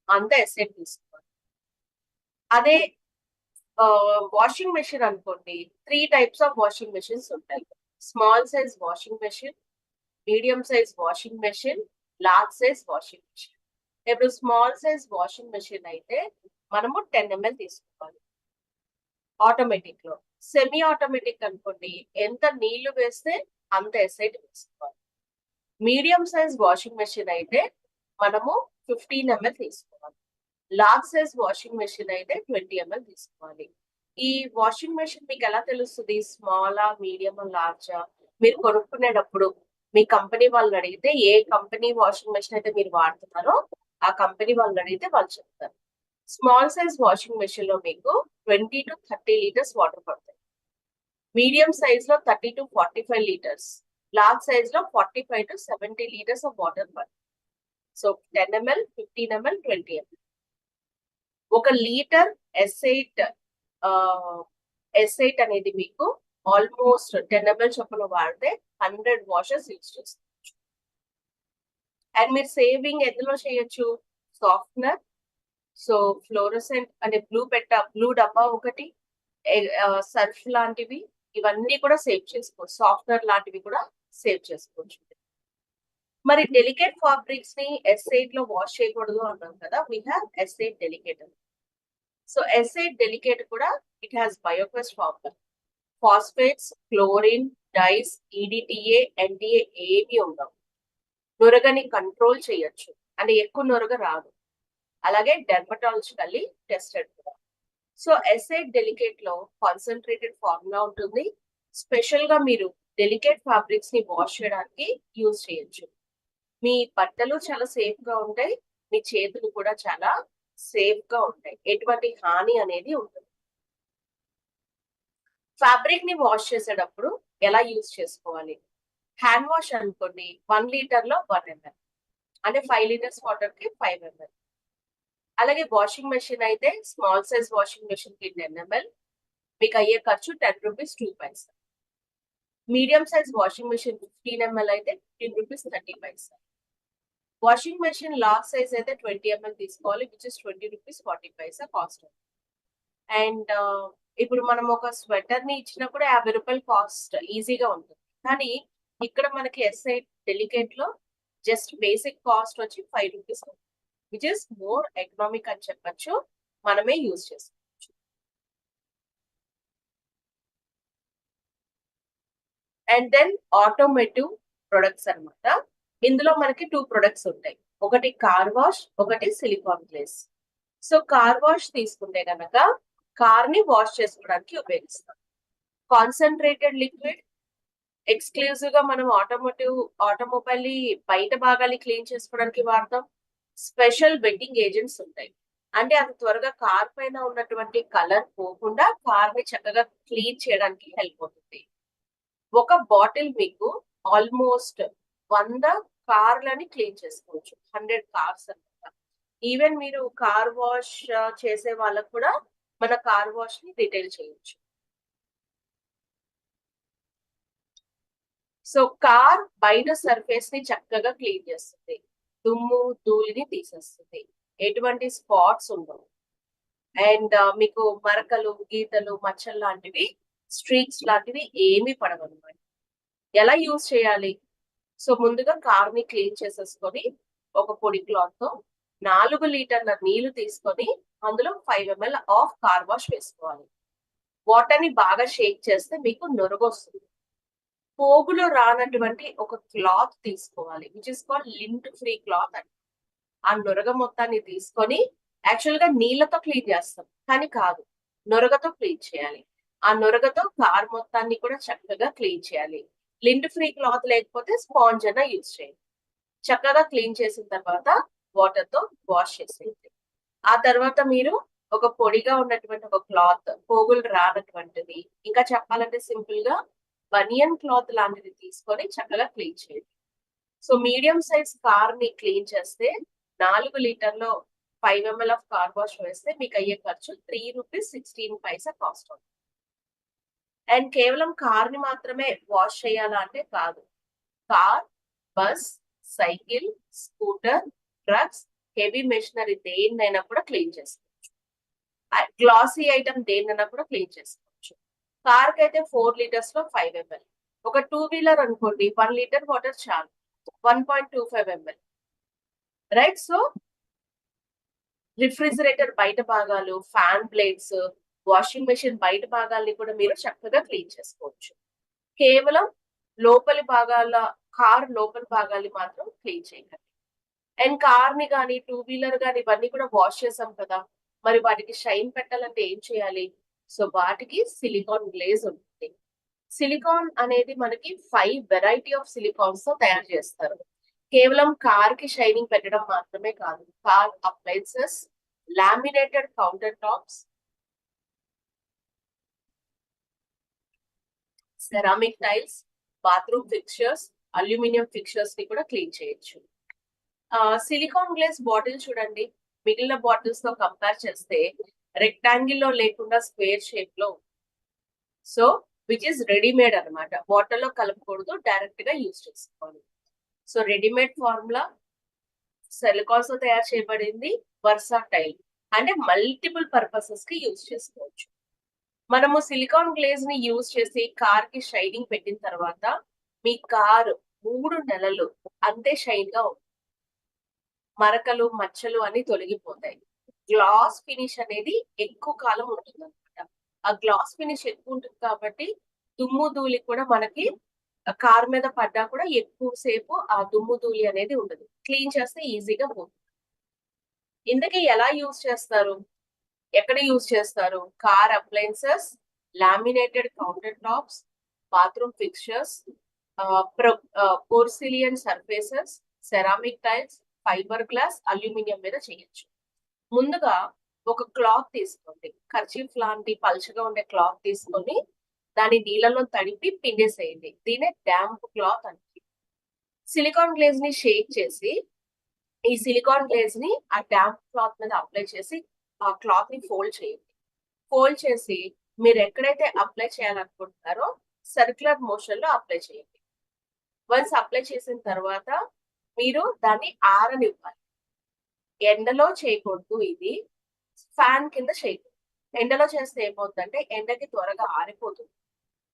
అంత ఎసెట్ తీసుకోవాలి. అదే వాషింగ్ మెషిన్ అనుకోండి, 3 టైప్స్ ఆఫ్ వాషింగ్ మెషిన్స్ ఉంటాయి. Small size washing machine, medium size washing machine, large size washing machine. ఇప్పుడు స్మాల్ సైజ్ వాషింగ్ మెషిన్ అయితే మనము 10 ml తీసుకోవాలి ఆటోమేటిక్ లో. సెమీ ఆటోమేటిక్ అనుకోండి, ఎంత నీళ్లు వేస్తే అంత ఎసైట్ వేసుకోవాలి. మీడియం సైజ్ వాషింగ్ మెషిన్ అయితే మనము 15 ml తీసుకోవాలి. లార్జ్ సైజ్ వాషింగ్ మెషిన్ అయితే 20 ml తీసుకోవాలి. ఈ వాషింగ్ మెషిన్ మీకు ఎలా తెలుస్తుంది స్మాలా, మీడియమా, లార్జా? మీరు కొనుక్కునేటప్పుడు మీ కంపెనీ వాళ్ళని అడిగితే ఏ కంపెనీ వాషింగ్ మెషిన్ అయితే మీరు వాడుతున్నారో ఆ కంపెనీ వాళ్ళని అడిగితే వాళ్ళు చెప్తారు. స్మాల్ సైజ్ వాషింగ్ మెషిన్ లో మీకు 20 to 30 లీటర్స్ వాటర్ పడతాయి. మీడియం సైజ్ లో 30 to 45 లీటర్స్, లార్జ్ సైజ్ లో 45 to 70 లీటర్స్ ఆఫ్ వాటర్ పడతాయి. So 10 ml, 15 ml, 20 ml. ఒక లీటర్ S8 అనేది మీకు ఆల్మోస్ట్ 10 ml చొప్పున వాడితే 100 వాషెస్ యూజ్ చేసుకోవచ్చు. అండ్ మీరు సేవింగ్ ఎందులో చేయొచ్చు? సాఫ్ట్నర్, సో ఫ్లోరోసెంట్ అంటే బ్లూ డబ్బా ఒకటి, సర్ఫ్ లాంటివి, ఇవన్నీ కూడా సేవ్ చేసుకోవచ్చు. సాఫ్ట్నర్ లాంటివి కూడా సేవ్ చేసుకోవచ్చు. మరి డెలికేట్ ఫ్యాబ్రిక్స్ ని S8 లో వాష్ చేయకూడదు అన్నాం కదా, we have S8 delicate. So S8 delicate కూడా it has bioquest formula. Phosphates, chlorine, dyes, EDTA, NTA ఏవి ఉండవు. నురగని కంట్రోల్ చేయొచ్చు, అంటే ఎక్కువ నురగ రాదు. అలాగే డెర్మటాలజికల్లీ టెస్టెడ్ కూడా. సో S8 డెలికేట్ లో కాన్సన్ట్రేటెడ్ ఫార్ములా ఉంటుంది. స్పెషల్ గా మీరు డెలికేట్ ఫ్యాబ్రిక్స్ ని వాష్ చేయడానికి యూజ్ చేయొచ్చు. మీ బట్టలు చాలా సేఫ్ గా ఉంటాయి, మీ చేతులు కూడా చాలా సేఫ్ గా ఉంటాయి. ఎటువంటి హాని అనేది ఉంటుంది. ఫ్యాబ్రిక్ ని వాష్ చేసేటప్పుడు ఎలా యూజ్ చేసుకోవాలి? హ్యాండ్ వాష్ అనుకోండి, 1 లీటర్ లో 1 ml, అంటే 5 లీటర్స్ వాటర్ కి 5 ml. అలాగే వాషింగ్ మెషిన్ అయితే స్మాల్ సైజ్ వాషింగ్ మెషిన్ కి 10 ml, మీకు అయ్యే ఖర్చు 10 rupees 2 paisa. Medium size washing machine 15 ml అయితే 15 rupees 30 paisa. Washing machine large size అయితే 20 ml తీసుకోవాలి, which is 20 rupees 40 paisa cost. And ఇప్పుడు మనం ఒక స్వెటర్ ని ఇచ్చినప్పుడు 50 రూపాయలు కాస్ట్ ఈజీగా ఉంటుంది. కానీ ఇక్కడ మనకి S8 డెలికేట్ లో జస్ట్ బేసిక్ కాస్ట్ వచ్చి 5 rupees, which is more economic అని చెప్పొచ్చు. మనమే యూజ్ చేసుకోవచ్చు. అండ్ దెన్ ఆటోమేటివ్ ప్రొడక్ట్స్ అన్నమాట. ఇందులో మనకి 2 ప్రొడక్ట్స్ ఉంటాయి. ఒకటి కార్ వాష్, ఒకటి సిలికాన్ గ్లేస్. సో కార్ వాష్ తీసుకుంటే కనుక కార్ ని వాష్ చేసుకోవడానికి ఉపయోగిస్తాం. కాన్సన్ట్రేటెడ్ లిక్విడ్ ఎక్స్క్లూజివ్ గా మనం ఆటోమొబైల్ బయట భాగాలు క్లీన్ చేసుకోవడానికి వాడతాం. స్పెషల్ వెట్టింగ్ ఏజెంట్స్ ఉంటాయి, అంటే అది త్వరగా కార్ పైన ఉన్నటువంటి కలర్ పోకుండా కార్ ని చక్కగా క్లీన్ చేయడానికి హెల్ప్ అవుతుంది. ఒక బాటిల్ మీకు ఆల్మోస్ట్ 100 కార్లని క్లీన్ చేసుకోవచ్చు. 100 కార్స్ అన్నమాట. ఈవెన్ మీరు కార్ వాష్ చేసే వాళ్ళకి కూడా మన కార్ వాష్ ని రిటైల్ చేయొచ్చు. సో కార్ బయట సర్ఫేస్ ని చక్కగా క్లీన్ చేస్తుంది. దుమ్ము ధూళిని తీసేస్తుంది. ఎటువంటి స్పాట్స్ ఉండవు. అండ్ మీకు మరకలు గీతలు మచ్చలు లాంటివి స్ట్రీక్స్ లాంటివి ఏమీ పడవన్నమాట. ఎలా యూజ్ చేయాలి? సో ముందుగా కార్ ని క్లీన్ చేసేసుకొని ఒక పొడి క్లాత్ తో 4 లీటర్ల నీళ్లు తీసుకొని అందులో 5 ml ఆఫ్ కార్ వాష్ వేసుకోవాలి. వాటర్ ని బాగా షేక్ చేస్తే మీకు నొరగొస్తుంది. పోగులు రానటువంటి ఒక క్లాత్ తీసుకోవాలి, which is called lint free cloth అని. ఆ నొరగ మొత్తాన్ని తీసుకొని యాక్చువల్ గా నీళ్లతో క్లీన్ చేస్తాం కానీ కాదు, నొరగతో క్లీన్ చేయాలి. ఆ నొరగతో కార్ మొత్తాన్ని కూడా చక్కగా క్లీన్ చేయాలి. లింట్ ఫ్రీ క్లాత్ లేకపోతే స్పాంజ్ అన్న యూజ్ చేయండి. చక్కగా క్లీన్ చేసిన తర్వాత వాటర్ తో వాష్ చేసేయండి. ఆ తర్వాత మీరు ఒక పొడిగా ఉన్నటువంటి ఒక క్లాత్, పోగులు రానటువంటిది, ఇంకా చెప్పాలంటే సింపుల్ గా బనియన్ క్లాత్ లాంటిది తీసుకొని చక్కగా క్లీన్ చేయండి. సో మీడియం సైజ్ కార్ ని క్లీన్ చేస్తే 4 లీటర్లో 5 ml ఆఫ్ కార్ వాష్ వేస్తే మీకు అయ్యే ఖర్చు ₹3.16 కాస్ట్ అవుతుంది. అండ్ కేవలం కార్ ని మాత్రమే వాష్ చేయాలా అంటే కాదు. Car, bus, cycle, scooter, trucks, heavy machinery దేన్నైనా కూడా క్లీన్ చేసుకోవచ్చు. గ్లాసీ ఐటమ్ దేన్నైనా కూడా క్లీన్ చేసుకోవచ్చు. కార్ కి అయితే 4 లీటర్స్ లో 5 ml. ఒక 2 వీలర్ అనుకోండి 1 లీటర్ వాటర్ చాలు, 1.25 ml. రైట్. సో రిఫ్రిజిరేటర్ బయట భాగాలు, ఫ్యాన్ బ్లేడ్స్, వాషింగ్ మెషిన్ బయట భాగాల్ని కూడా మీరు చక్కగా క్లీన్ చేసుకోవచ్చు. కేవలం లోపలి భాగాల, కార్ లోపలి భాగాల్ని మాత్రం క్లీన్ చేయాలి. అండ్ కార్ ని కానీ, 2 వీలర్ కానీ ఇవన్నీ కూడా వాష్ చేసాం కదా, మరి వాటికి షైన్ పెట్టాలంటే ఏం చేయాలి? సో వాటికి సిలికాన్ గ్లేజ్ ఉంటుంది. సిలికాన్ అనేది మనకి 5 వెరైటీ ఆఫ్ సిలికాన్స్ తో తయారు చేస్తారు. కేవలం కార్ కి షైనింగ్ పెట్టడం మాత్రమే కాదు, car appliances, laminated counter tops, ceramic tiles, bathroom fixtures, aluminium fixtures ని కూడా క్లీన్ చేయొచ్చు. సిలికాన్ గ్లేస్ బాటిల్ చూడండి, మిగిలిన బాటిల్స్ తో కంపేర్ చేస్తే రెక్టాంగిల్ లో లేకుండా స్క్వేర్ షేప్ లో, సో విచ్ ఇస్ రెడీమేడ్ అనమాట. వాటర్ లో కలపకూడదు, డైరెక్ట్ గా యూజ్ చేసుకోవాలి. సో రెడీమేడ్ ఫార్ములా సిలికాన్స్ తో తయారు చేయబడింది, వర్సాటైల్ అంటే మల్టిపుల్ పర్పసెస్ కి యూజ్ చేసుకోవచ్చు. మనము సిలికాన్ గ్లేజ్ ని యూజ్ చేసి కార్ కి షైనింగ్ పెట్టిన తర్వాత మీ కారు 3 నెలలు అంతే షైన్ గా ఉంటుంది. మరకలు మచ్చలు అన్ని తొలగిపోతాయి. గ్లాస్ ఫినిష్ అనేది ఎక్కువ కాలం ఉంటుంది అనమాట. ఆ గ్లాస్ ఫినిష్ ఎక్కువ ఉంటుంది కాబట్టి దుమ్ము ధూళి కూడా మనకి కార్ మీద పడ్డా కూడా ఎక్కువ సేపు ఆ దుమ్ము ధూళి అనేది ఉండదు. క్లీన్ చేస్తే ఈజీగా పోతుంది. ఇంతకీ ఎలా యూజ్ చేస్తారు? ఎక్కడ యూజ్ చేస్తారు? Car appliances, laminated countertops, bathroom fixtures, porcelain surfaces, ceramic tiles, fibreglass, aluminium మీద చేయొచ్చు. ముందుగా ఒక క్లాత్ తీసుకోండి, కర్చీఫ్ లాంటి పల్చగా ఉండే క్లాత్ తీసుకొని దాని నీళ్ళలో తడిపి పిండేసేయండి. దీనే డ్యాంప్ క్లాత్ అంటే. సిలికాన్ గ్లేజ్ ని షేక్ చేసి ఈ సిలికాన్ గ్లేజ్ ని ఆ డ్యాంప్ క్లాత్ మీద అప్లై చేసి ఆ క్లాత్ ని ఫోల్డ్ చేయండి. ఫోల్డ్ చేసి మీరు ఎక్కడైతే అప్లై చేయాలనుకుంటున్నారో సర్క్యులర్ మోషన్ లో అప్లై చేయండి. వన్స్ అప్లై చేసిన తర్వాత మీరు దాన్ని ఆరనివ్వాలి. ఎండలో చేయకూడదు, ఇది ఫ్యాన్ కింద చేయకూడదు. ఎండలో చేస్తే ఏమవుతుందంటే ఎండకి త్వరగా ఆరిపోతుంది.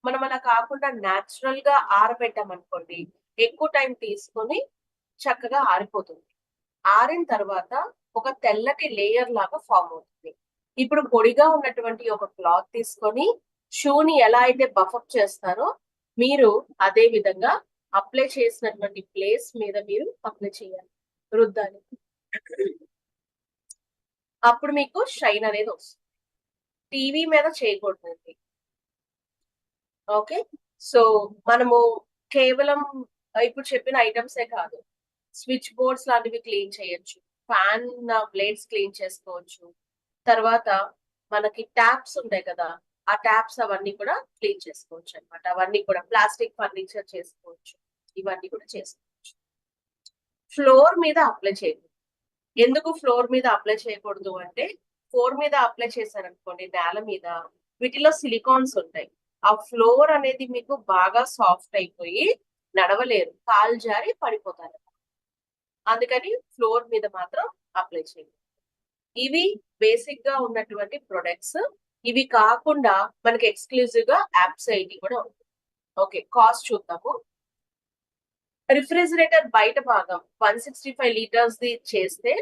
మనం అలా కాకుండా న్యాచురల్ గా ఆరబెట్టామనుకోండి, ఎక్కువ టైం తీసుకొని చక్కగా ఆరిపోతుంది. ఆరిన తర్వాత ఒక తెల్లటి లేయర్ లాగా ఫామ్ అవుతుంది. ఇప్పుడు పొడిగా ఉన్నటువంటి ఒక క్లాత్ తీసుకొని షూని ఎలా అయితే బఫప్ చేస్తారో మీరు అదే విధంగా అప్లై చేసినటువంటి ప్లేస్ మీద మీరు అప్లై చేయాలి, రుద్దాలి. అప్పుడు మీకు షైన్ అనేది వస్తుంది. టీవీ మీద చేయకూడదండి. ఓకే. సో మనము కేవలం ఇప్పుడు చెప్పిన ఐటమ్సే కాదు, స్విచ్ బోర్డ్స్ లాంటివి క్లీన్ చేయొచ్చు, ఫ్యాన్ బ్లేడ్స్ క్లీన్ చేసుకోవచ్చు. తర్వాత మనకి ట్యాప్స్ ఉంటాయి కదా, ఆ ట్యాప్స్ అవన్నీ కూడా క్లీన్ చేసుకోవచ్చు అనమాట. అవన్నీ కూడా ప్లాస్టిక్ ఫర్నిచర్ చేసుకోవచ్చు, ఇవన్నీ కూడా చేసుకోవచ్చు. ఫ్లోర్ మీద అప్లై చేయకూడదు. ఎందుకు ఫ్లోర్ మీద అప్లై చేయకూడదు అంటే, ఫ్లోర్ మీద అప్లై చేశారనుకోండి నేల మీద, వీటిలో సిలికాన్స్ ఉంటాయి. ఆ ఫ్లోర్ అనేది మీకు బాగా సాఫ్ట్ అయిపోయి నడవలేరు. కాలు జారి పడిపోతారు. అందుకని ఫ్లోర్ మీద మాత్రం అప్లై చేయండి. ఇవి బేసిక్ గా ఉన్నటువంటి ప్రొడక్ట్స్. ఇవి కాకుండా మనకి ఎక్స్క్లూజివ్ గా యాప్సైటీ కూడా ఉంది. ఓకే, కాస్ట్ చూద్దాము. రిఫ్రిజిరేటర్ బయట భాగం 165 లీటర్స్ ది చేస్తే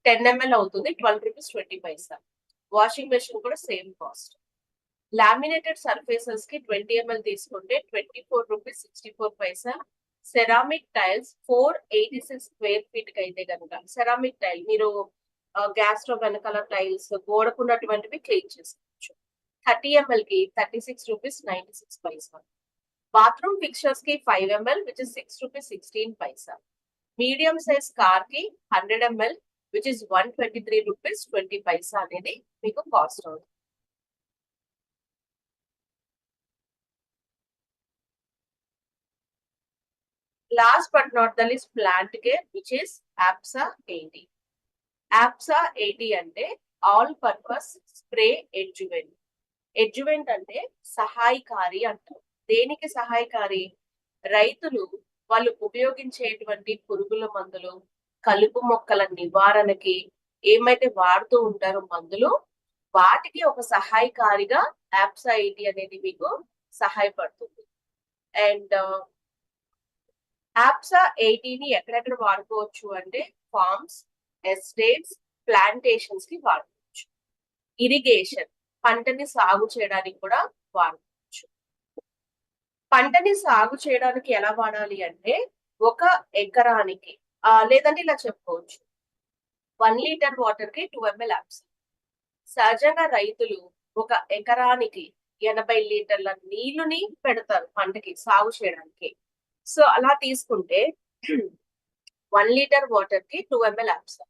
10 ml అవుతుంది, 12 రూపీస్ 20 పైసా. వాషింగ్ మెషిన్ కూడా సేమ్ కాస్ట్. లామినేటెడ్ సర్ఫేసెస్ కి 20 ml తీసుకుంటే 24 రూపీస్ 64 పైసా. సెరామిక్ టైల్స్ 486 స్క్వేర్ ఫీట్ కి అయితే కనుక, సెరామిక్ టైల్ మీరు గ్యాస్ స్టవ్ వెనకాల టైల్స్ గోడకున్నటువంటివి క్లీన్ చేసుకోవచ్చు. 30 ml కి 36 రూపీస్ 96 పైసా. బాత్రూమ్ ఫిక్చర్స్ కి 5 ml which is 6 rupees 16 paisa. Medium size car కి 100 ml which is 123 rupees 20 paisa అనేది మీకు కాస్ట్ అవుతుంది. Last but not the least plant care which is APSA 80. APSA 80 అంటే all purpose spray adjuvant. Adjuvant అంటే సహాయకారి అంటారు. దేనికి సహాయకారి? రైతులు వాళ్ళు ఉపయోగించేటువంటి పురుగుల మందులు, కలుపు మొక్కల నివారణకి ఏమైతే వాడుతూ ఉంటారో మందులు, వాటికి ఒక సహాయకారిగా APSA 80 అనేది మీకు సహాయపడుతుంది. అండ్ APSA 80ని ఎక్కడెక్కడ వాడుకోవచ్చు అంటే ఫార్మ్స్, ఎస్టేట్స్, ప్లాంటేషన్స్ కి వాడుకోవచ్చు. ఇరిగేషన్, పంటని సాగు చేయడానికి కూడా వాడుకోవచ్చు. పంటని సాగు చేయడానికి ఎలా వాడాలి అంటే, ఒక ఎకరానికి లేదంటే ఇలా చెప్పుకోవచ్చు, 1 లీటర్ వాటర్ కి 2 ml APSA. సహజంగా రైతులు ఒక ఎకరానికి 80 లీటర్ల నీళ్లుని పెడతారు పంటకి సాగు చేయడానికి. సో అలా తీసుకుంటే 1 లీటర్ వాటర్ కి 2 ml APSA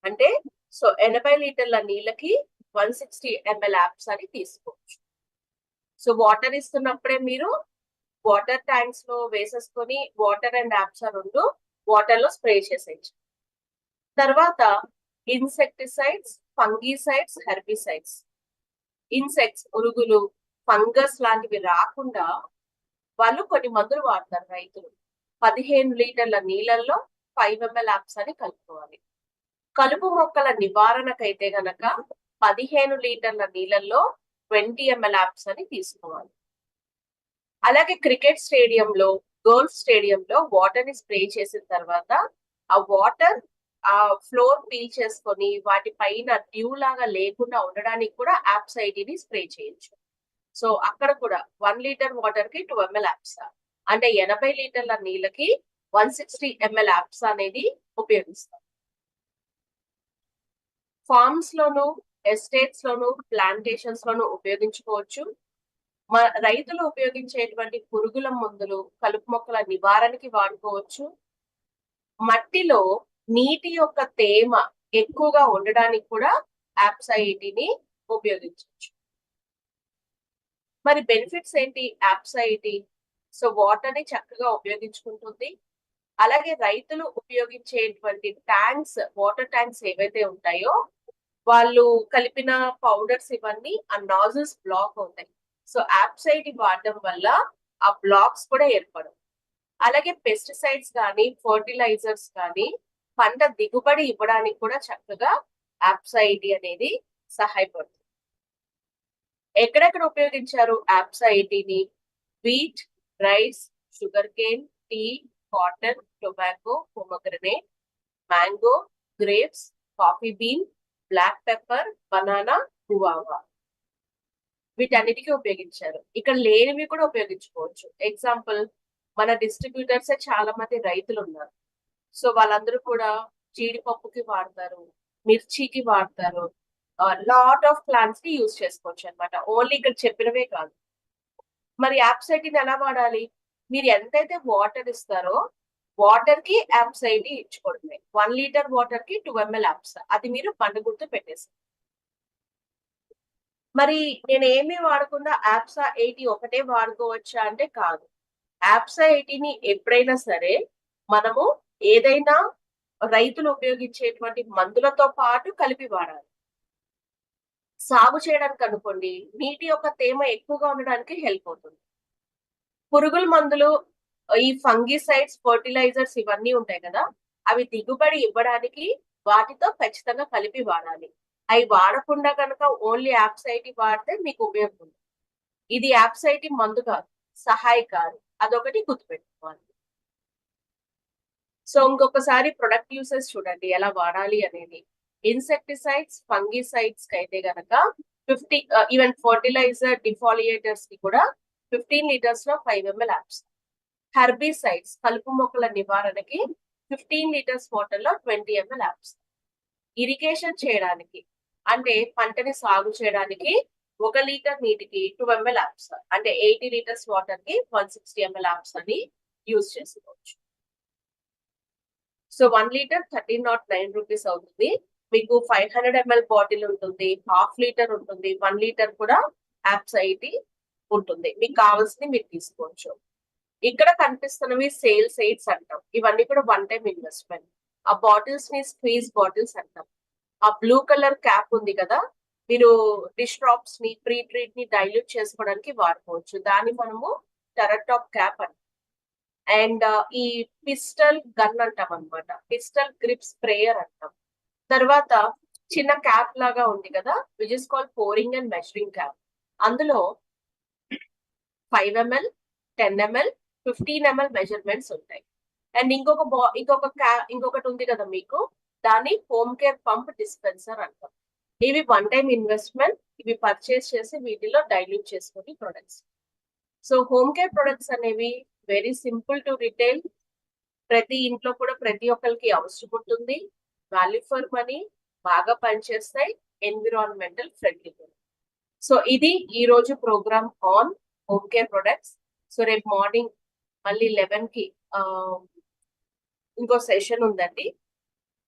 అంటే, సో 80 లీటర్ల నీళ్ళకి 160 ml APSA అని తీసుకోవచ్చు. సో వాటర్ ఇస్తున్నప్పుడే మీరు వాటర్ ట్యాంక్స్ లో వేసేసుకొని వాటర్ అండ్ APSA రెండు వాటర్ లో స్ప్రే చేసేయచ్చు. తర్వాత ఇన్సెక్టిసైడ్స్, ఫంగిసైడ్స్, హెర్బిసైడ్స్. ఇన్సెక్ట్స్, పురుగులు, ఫంగస్ లాంటివి రాకుండా వాళ్ళు కొన్ని మందులు వాడతారు రైతులు. 15 లీటర్ల నీళ్ళల్లో 5 ml APSA అని కలుపుకోవాలి. కలుపు మొక్కల నివారణకైతే గనక 15 లీటర్ల నీళ్ళల్లో 20 ml APSA అని తీసుకోవాలి. అలాగే క్రికెట్ స్టేడియంలో, గోల్ఫ్ స్టేడియంలో వాటర్ ని స్ప్రే చేసిన తర్వాత ఆ వాటర్ ఆ ఫ్లోర్ పీల్ చేసుకొని వాటి పైన డ్యూ లాగా లేకుండా ఉండడానికి కూడా APSA 80ని స్ప్రే చేయొచ్చు. సో అక్కడ కూడా 1 లీటర్ వాటర్ కి 2 ml APSA అంటే 80 లీటర్ల నీళ్ళకి 160 ml APSA అనేది ఉపయోగిస్తాం. ఫార్మ్స్ లోను, ఎస్టేట్స్ లోను, ప్లాంటేషన్స్ లోను ఉపయోగించుకోవచ్చు. రైతులు ఉపయోగించేటువంటి పురుగుల మందులు, కలుపు మొక్కల నివారణకి వాడుకోవచ్చు. మట్టిలో నీటి యొక్క తేమ ఎక్కువగా ఉండడానికి కూడా APSA 80ని ఉపయోగించవచ్చు. మరి బెనిఫిట్స్ ఏంటి APSA 80? సో వాటర్ ని చక్కగా ఉపయోగించుకుంటుంది. అలాగే రైతులు ఉపయోగించేటువంటి ట్యాంక్స్, వాటర్ ట్యాంక్స్ ఏవైతే ఉంటాయో వాళ్ళు కలిపిన పౌడర్స్ ఇవన్నీ ఆ నాజిల్స్ బ్లాక్ అవుతాయి. సో APSA 80 వాడడం వల్ల ఆ బ్లాక్స్ కూడా ఏర్పడవు. అలాగే పెస్టిసైడ్స్ కానీ, ఫర్టిలైజర్స్ కానీ పంట దిగుబడి ఇవ్వడానికి కూడా చక్కగా APSA 80 అనేది సహాయపడుతుంది. ఎక్కడెక్కడ ఉపయోగించారు APSA 80ని? Wheat, rice, sugarcane, tea, cotton, tobacco, pomegranate, mango, grapes, coffee bean, black pepper, banana, guava, వీటన్నిటికీ ఉపయోగించారు. ఇక్కడ లేనివి కూడా ఉపయోగించుకోవచ్చు. ఎగ్జాంపుల్, మన డిస్ట్రిబ్యూటర్స్ చాలా మంది రైతులు ఉన్నారు. సో వాళ్ళందరూ కూడా జీడిపప్పుకి వాడతారు, మిర్చికి వాడతారు, లాట్ ఆఫ్ ప్లాంట్స్ కి యూజ్ చేసుకోవచ్చు అనమాట. ఓన్లీ ఇక్కడ చెప్పినవే కాదు. మరి APSA 80ని ఎలా వాడాలి? మీరు ఎంతైతే వాటర్ ఇస్తారో వాటర్ కి APSA 80 ఇచ్చుకోవడమే. 1 లీటర్ వాటర్ కి 2 ml APSA. అది మీరు బండ గుర్తు పెట్టేసి. మరి నేను ఏమీ వాడకుండా APSA 80 ఒకటే వాడుకోవచ్చా అంటే కాదు. APSA 80ని ఎప్పుడైనా సరే మనము ఏదైనా రైతులు ఉపయోగించేటువంటి మందులతో పాటు కలిపి వాడాలి. సాగు చేయడానికి అనుకోండి, నీటి యొక్క తేమ ఎక్కువగా ఉండడానికి హెల్ప్ అవుతుంది. పురుగుల మందులు, ఈ ఫంగిసైడ్స్, ఫర్టిలైజర్స్ ఇవన్నీ ఉంటాయి కదా! అవి దిగుబడి ఇవ్వడానికి వాటితో ఖచ్చితంగా కలిపి వాడాలి. అయి వాడకుండా గనక ఓన్లీ యాప్సైటి వాడితే మీకు ఉపయోగం ఉండదు. ఇది యాప్సైటి మందు కాదు, సహాయకారి. అదొకటి గుర్తుపెట్టుకోవాలి. సో, ఇంకొకసారి ప్రొడక్ట్ యూసేజ్ చూడండి ఎలా వాడాలి అనేది. ఇన్సెక్టిసైడ్స్, ఫంగిసైడ్స్ కైతే గనక 50 ఈవెన్ ఫర్టిలైజర్, డిఫాలియేటర్స్ కి కూడా 15 లీటర్స్ లో 5 ml యాప్స్. హెర్బిసైడ్స్ కలుపు మొక్కల నివారణకి 15 లీటర్స్ వాటర్ లో 20 ml యాప్స్. ఇరిగేషన్ చేయడానికి అంటే పంటని సాగు చేయడానికి 1 లీటర్ నీటికి 2 ml యాప్స్. అంటే 80 లీటర్స్ వాటర్ కి 160 ml యాప్స్ అని యూజ్ చేసుకోవచ్చు. సో 1 లీటర్ 1309 రూపీస్ అవుతుంది. మీకు 500 ml బాటిల్ ఉంటుంది, హాఫ్ లీటర్ ఉంటుంది, 1 లీటర్ కూడా యాప్సైటి ఉంటుంది. మీకు కావాల్సింది మీరు తీసుకోవచ్చు. ఇక్కడ కనిపిస్తున్నవి సేల్స్ ఎయిడ్స్ అంటాం. ఇవన్నీ కూడా వన్ టైం ఇన్వెస్ట్మెంట్. ఆ బాటిల్స్ ని స్క్వీజ్ బాటిల్స్ అంటాం. ఆ బ్లూ కలర్ క్యాప్ ఉంది కదా, మీరు డిష్ డ్రాప్స్ ని, ప్రీ ట్రీట్ ని డైల్యూట్ చేసుకోవడానికి వాడుకోవచ్చు. దాన్ని మనము టెరర్ టాప్ క్యాప్ అంటాం. అండ్ ఈ పిస్టల్ గన్ అంటాం అనమాట. పిస్టల్ గ్రిప్ స్ప్రేయర్ అంటాం. తర్వాత చిన్న క్యాప్ లాగా ఉంది కదా, which is called pouring and measuring cap. అందులో 5 ml, 10 ml, 15 ml మెజర్మెంట్స్ ఉంటాయి. అండ్ ఇంకొకటి ఉంది కదా మీకు, దాన్ని హోమ్ కేర్ పంప్ డిస్పెన్సర్ అంటాం. ఇవి వన్ టైం ఇన్వెస్ట్మెంట్. ఇవి పర్చేస్ చేసి వీటిలో డైల్యూట్ చేసుకుని products. So home care products అనేవి వెరీ సింపుల్ టు రిటైల్. ప్రతి ఇంట్లో కూడా ప్రతి ఒక్కరికి అవసరం ఉంటుంది. వాల్యూ ఫర్ మనీ, బాగా పనిచేస్తాయి, ఎన్విరాన్మెంటల్ ఫ్రెండ్లీ. సో ఇది ఈ రోజు program on home care products. So రేపు మార్నింగ్ మళ్ళీ 11 కి ఇంకో సెషన్ ఉందండి.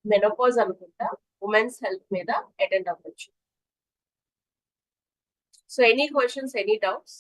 మెనోపాజ్ అనుకుంటా, ఉమెన్స్ హెల్త్ మీద అటెండ్ అవ్వచ్చు. So any questions, any doubts?